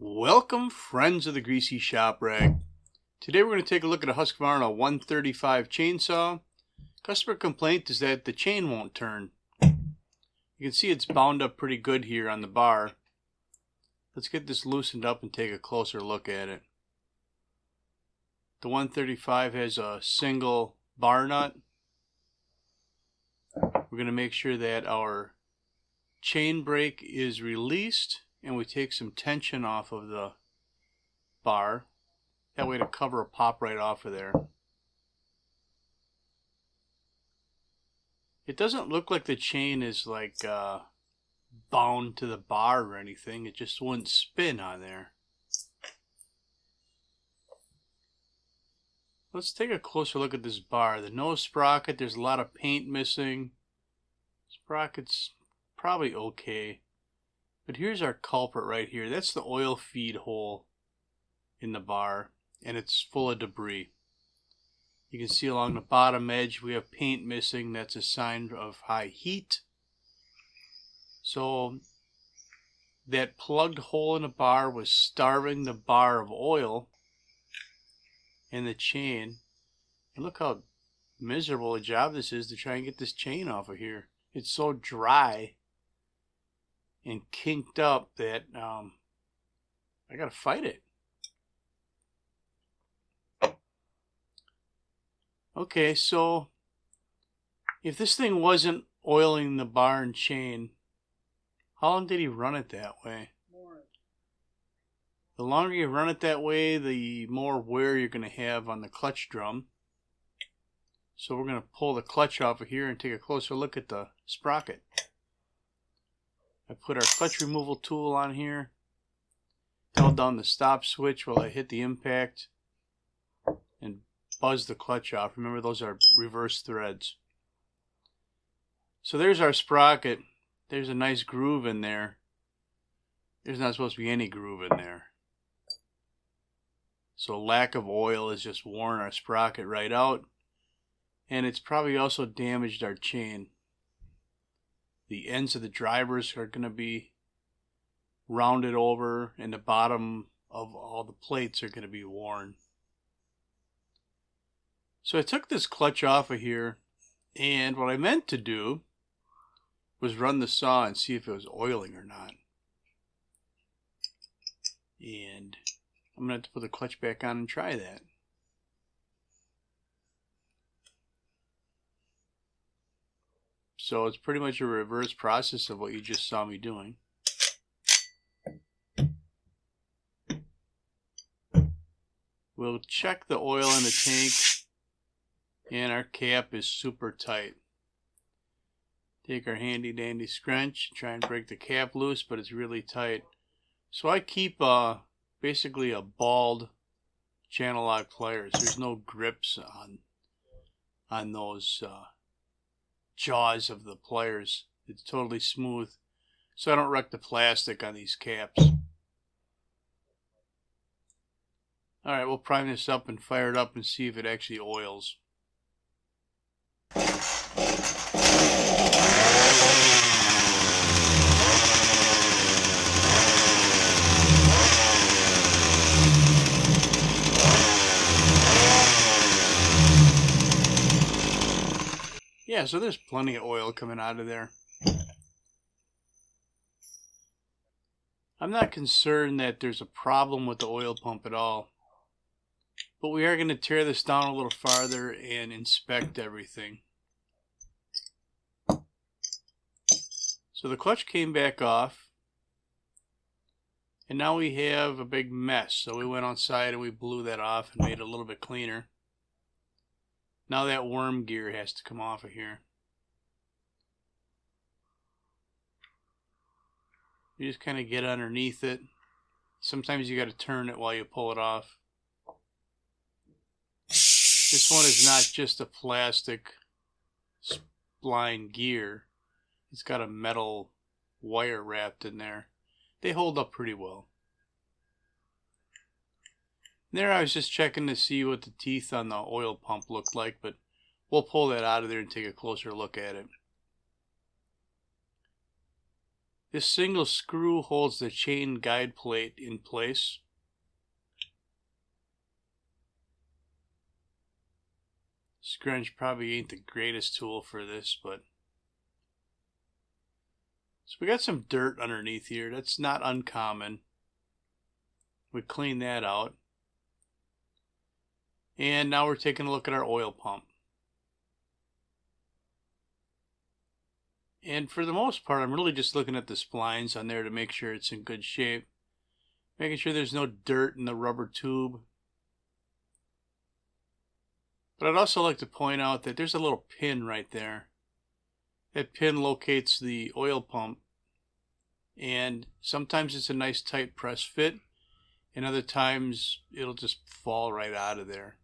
Welcome, friends of the Greasy Shop Rag. Today we're going to take a look at a Husqvarna 135 chainsaw. Customer complaint is that the chain won't turn. You can see it's bound up pretty good here on the bar. Let's get this loosened up and take a closer look at it. The 135 has a single bar nut. We're going to make sure that our chain brake is released and we take some tension off of the bar. That way the cover will pop right off of there. It doesn't look like the chain is like bound to the bar or anything. It just wouldn't spin on there. Let's take a closer look at this bar. The nose sprocket, there's a lot of paint missing. Sprocket's probably okay. But here's our culprit right here. That's the oil feed hole in the bar, and it's full of debris. You can see along the bottom edge we have paint missing. That's a sign of high heat. So that plugged hole in the bar was starving the bar of oil and the chain. And look how miserable a job this is to try and get this chain off of here. It's so dry and kinked up that I gotta fight it. Okay, so if this thing wasn't oiling the bar and chain, how long did he run it that way? The longer you run it that way, the more wear you're going to have on the clutch drum. So we're going to pull the clutch off of here and take a closer look at the sprocket. I put our clutch removal tool on here, held down the stop switch while I hit the impact, and buzz the clutch off. Remember, those are reverse threads. So there's our sprocket. There's a nice groove in there. There's not supposed to be any groove in there. So lack of oil has just worn our sprocket right out. And it's probably also damaged our chain. The ends of the drivers are going to be rounded over, and the bottom of all the plates are going to be worn. So I took this clutch off of here, and what I meant to do was run the saw and see if it was oiling or not. And I'm going to have to put the clutch back on and try that. So it's pretty much a reverse process of what you just saw me doing. We'll check the oil in the tank, and our cap is super tight. Take our handy dandy scrunch, try and break the cap loose, but it's really tight. So I keep basically a balled channel lock pliers. There's no grips on those jaws of the pliers. It's totally smooth, so I don't wreck the plastic on these caps. Alright, we'll prime this up and fire it up and see if it actually oils. Yeah, so there's plenty of oil coming out of there. I'm not concerned that there's a problem with the oil pump at all. But we are going to tear this down a little farther and inspect everything. So the clutch came back off. And now we have a big mess. So we went outside and we blew that off and made it a little bit cleaner. Now that worm gear has to come off of here. You just kind of get underneath it. Sometimes you got to turn it while you pull it off. This one is not just a plastic spline gear. It's got a metal wire wrapped in there. They hold up pretty well. There I was just checking to see what the teeth on the oil pump looked like, but we'll pull that out of there and take a closer look at it. This single screw holds the chain guide plate in place. Scrunch probably ain't the greatest tool for this, but so we got some dirt underneath here. That's not uncommon. We clean that out. And now we're taking a look at our oil pump. And for the most part, I'm really just looking at the splines on there to make sure it's in good shape. Making sure there's no dirt in the rubber tube. But I'd also like to point out that there's a little pin right there. That pin locates the oil pump. And sometimes it's a nice tight press fit. And other times it'll just fall right out of there.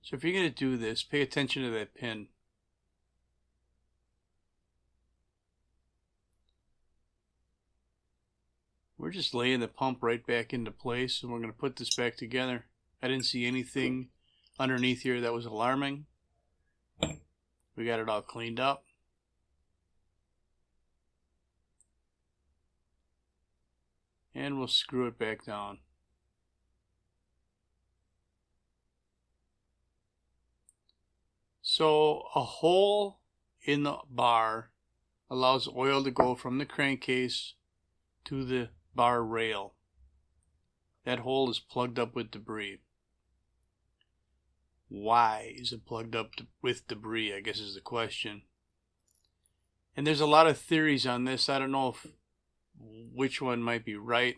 So if you're going to do this, pay attention to that pin. We're just laying the pump right back into place, and we're going to put this back together. I didn't see anything underneath here that was alarming. We got it all cleaned up. And we'll screw it back down. So a hole in the bar allows oil to go from the crankcase to the bar rail. That hole is plugged up with debris. Why is it plugged up with debris, I guess is the question. And there's a lot of theories on this. I don't know which one might be right.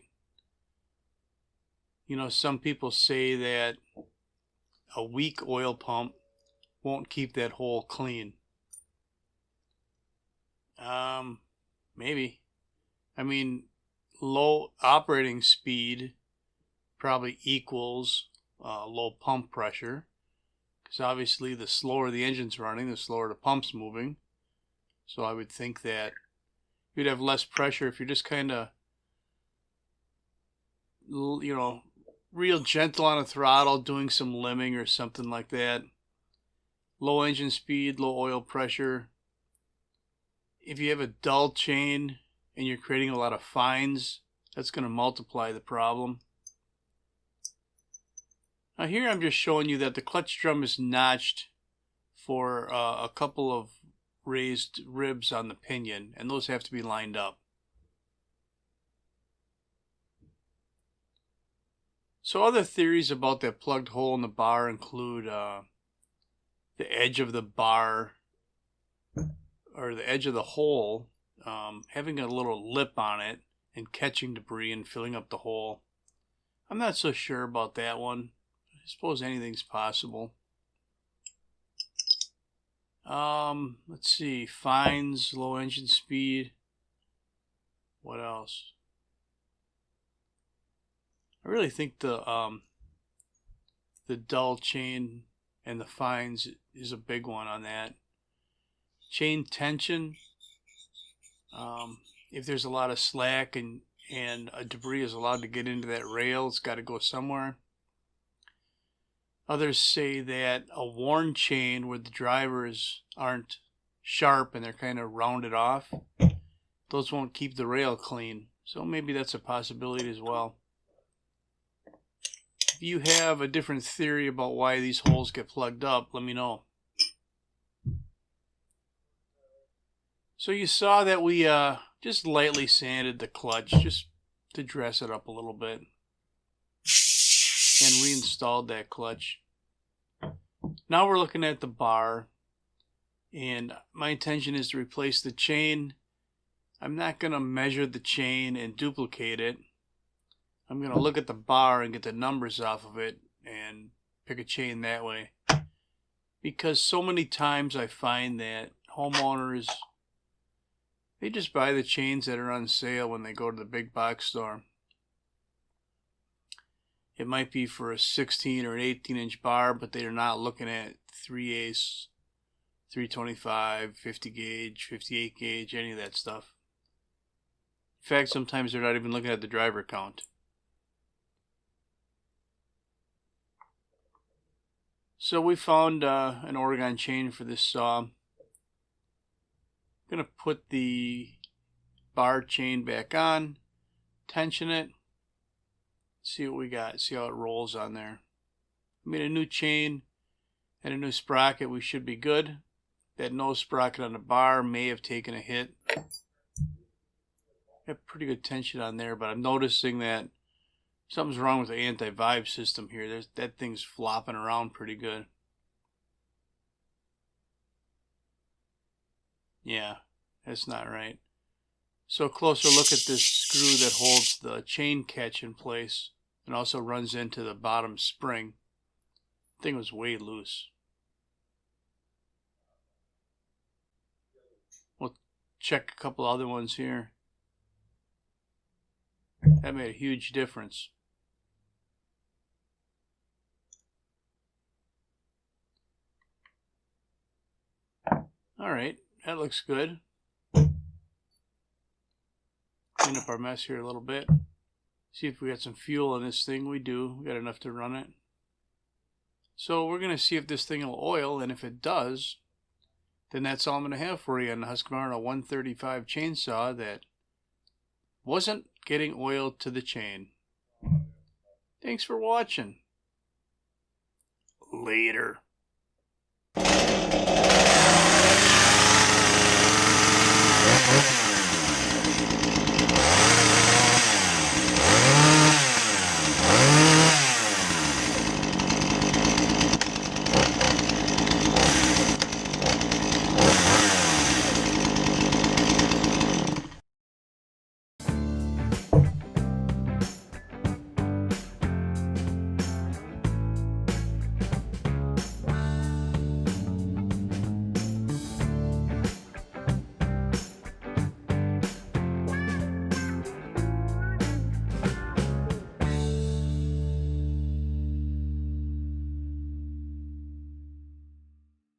You know, some people say that a weak oil pump won't keep that hole clean. Maybe. I mean, low operating speed probably equals low pump pressure, because obviously the slower the engine's running, the slower the pump's moving. So I would think that you'd have less pressure if you're just kind of, you know, real gentle on a throttle, doing some limbing or something like that. Low engine speed, low oil pressure. If you have a dull chain and you're creating a lot of fines, that's going to multiply the problem. Now here I'm just showing you that the clutch drum is notched for a couple of raised ribs on the pinion, and those have to be lined up. So other theories about that plugged hole in the bar include the edge of the bar, or the edge of the hole, having a little lip on it and catching debris and filling up the hole. I'm not so sure about that one. I suppose anything's possible. Let's see, fines, low engine speed. What else? I really think the dull chain and the fines is a big one on that. Chain tension. If there's a lot of slack and debris is allowed to get into that rail, it's got to go somewhere. Others say that a worn chain where the drivers aren't sharp and they're kind of rounded off, those won't keep the rail clean. So maybe that's a possibility as well. If you have a different theory about why these holes get plugged up, let me know. So you saw that we just lightly sanded the clutch just to dress it up a little bit, and reinstalled that clutch. Now we're looking at the bar, and my intention is to replace the chain. I'm not going to measure the chain and duplicate it. I'm going to look at the bar and get the numbers off of it and pick a chain that way. Because so many times I find that homeowners, they just buy the chains that are on sale when they go to the big box store. It might be for a 16 or an 18-inch bar, but they are not looking at 3/8, 325, 50 gauge, 58 gauge, any of that stuff. In fact, sometimes they're not even looking at the driver count. So we found an Oregon chain for this saw. I'm going to put the bar chain back on, tension it, see what we got, see how it rolls on there. I made a new chain and a new sprocket. We should be good. That nose sprocket on the bar may have taken a hit. Got pretty good tension on there, but I'm noticing that something's wrong with the anti-vibe system here. That thing's flopping around pretty good. Yeah, that's not right. So a closer look at this screw that holds the chain catch in place and also runs into the bottom spring. The thing was way loose. We'll check a couple other ones here. That made a huge difference. Alright, that looks good. Clean up our mess here a little bit. See if we got some fuel in this thing. We do. We got enough to run it. So we're going to see if this thing will oil, and if it does, then that's all I'm going to have for you on the Husqvarna 135 chainsaw that wasn't getting oil to the chain. Thanks for watching. Later.